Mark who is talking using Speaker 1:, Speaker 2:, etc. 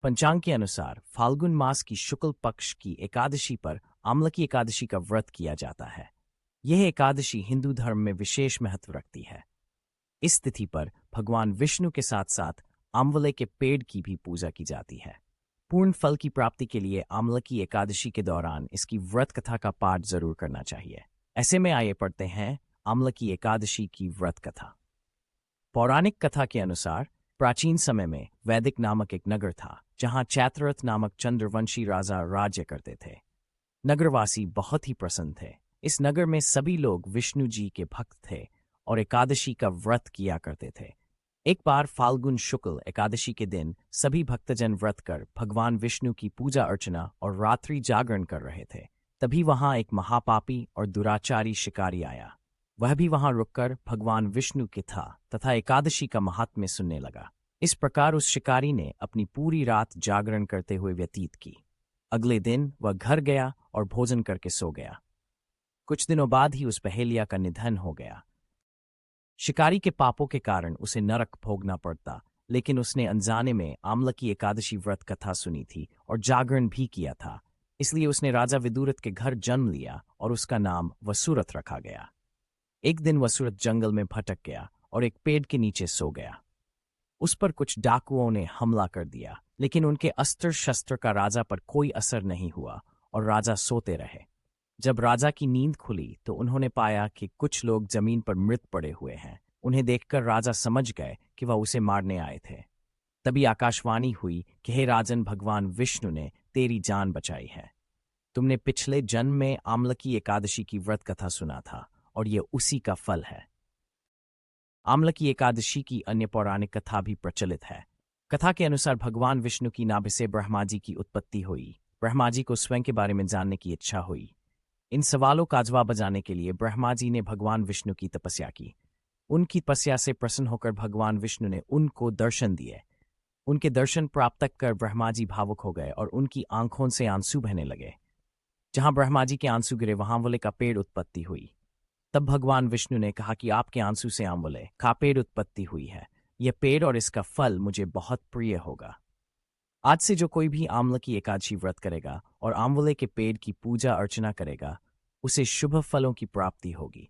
Speaker 1: पंचांग के अनुसार फाल्गुन मास की शुक्ल पक्ष की एकादशी पर आमलकी एकादशी का व्रत किया जाता है। यह एकादशी हिंदू धर्म में विशेष महत्व रखती है। इस तिथि पर भगवान विष्णु के साथ साथ आंवले के पेड़ की भी पूजा की जाती है। पूर्ण फल की प्राप्ति के लिए आमलकी एकादशी के दौरान इसकी व्रत कथा का पाठ जरूर करना चाहिए। ऐसे में आइए पढ़ते हैं आमलकी एकादशी की व्रत कथा। पौराणिक कथा के अनुसार प्राचीन समय में वैदिक नामक एक नगर था, जहां चैत्ररथ नामक चंद्रवंशी राजा राज्य करते थे। नगरवासी बहुत ही प्रसन्न थे। इस नगर में सभी लोग विष्णु जी के भक्त थे और एकादशी का व्रत किया करते थे। एक बार फाल्गुन शुक्ल एकादशी के दिन सभी भक्तजन व्रत कर भगवान विष्णु की पूजा अर्चना और रात्रि जागरण कर रहे थे। तभी वहां एक महापापी और दुराचारी शिकारी आया। वह भी वहां रुककर भगवान विष्णु के था तथा एकादशी का महात्म्य सुनने लगा। इस प्रकार उस शिकारी ने अपनी पूरी रात जागरण करते हुए व्यतीत की। अगले दिन वह घर गया और भोजन करके सो गया। कुछ दिनों बाद ही उस पहेलिया का निधन हो गया। शिकारी के पापों के कारण उसे नरक भोगना पड़ता, लेकिन उसने अनजाने में आमलकी एकादशी व्रत कथा सुनी थी और जागरण भी किया था। इसलिए उसने राजा विदुरथ के घर जन्म लिया और उसका नाम वसुरथ रखा गया। एक दिन वसुरथ जंगल में भटक गया और एक पेड़ के नीचे सो गया। उस पर कुछ डाकुओं ने हमला कर दिया, लेकिन उनके अस्त्र शस्त्र का राजा पर कोई असर नहीं हुआ और राजा सोते रहे। जब राजा की नींद खुली तो उन्होंने पाया कि कुछ लोग जमीन पर मृत पड़े हुए हैं। उन्हें देखकर राजा समझ गए कि वह उसे मारने आए थे। तभी आकाशवाणी हुई कि हे राजन, भगवान विष्णु ने तेरी जान बचाई है। तुमने पिछले जन्म में आमलकी एकादशी की व्रत कथा सुना था और ये उसी का फल है। आमलकी एकादशी की अन्य पौराणिक कथा भी प्रचलित है। कथा के अनुसार भगवान विष्णु की नाभि से ब्रह्मा जी की उत्पत्ति हुई। ब्रह्मा जी को स्वयं के बारे में जानने की इच्छा हुई। इन सवालों का जवाब बजाने के लिए ब्रह्मा जी ने भगवान विष्णु की तपस्या की। उनकी तपस्या से प्रसन्न होकर भगवान विष्णु ने उनको दर्शन दिए। उनके दर्शन प्राप्त कर ब्रह्मा जी भावुक हो गए और उनकी आंखों से आंसू बहने लगे। जहां ब्रह्मा जी के आंसू गिरे वहां आंवले का पेड़ उत्पत्ति हुई। तब भगवान विष्णु ने कहा कि आपके आंसू से आंवले का पेड़ उत्पत्ति हुई है। यह पेड़ और इसका फल मुझे बहुत प्रिय होगा। आज से जो कोई भी आमलकी एकादशी व्रत करेगा और आंवले के पेड़ की पूजा अर्चना करेगा, उसे शुभ फलों की प्राप्ति होगी।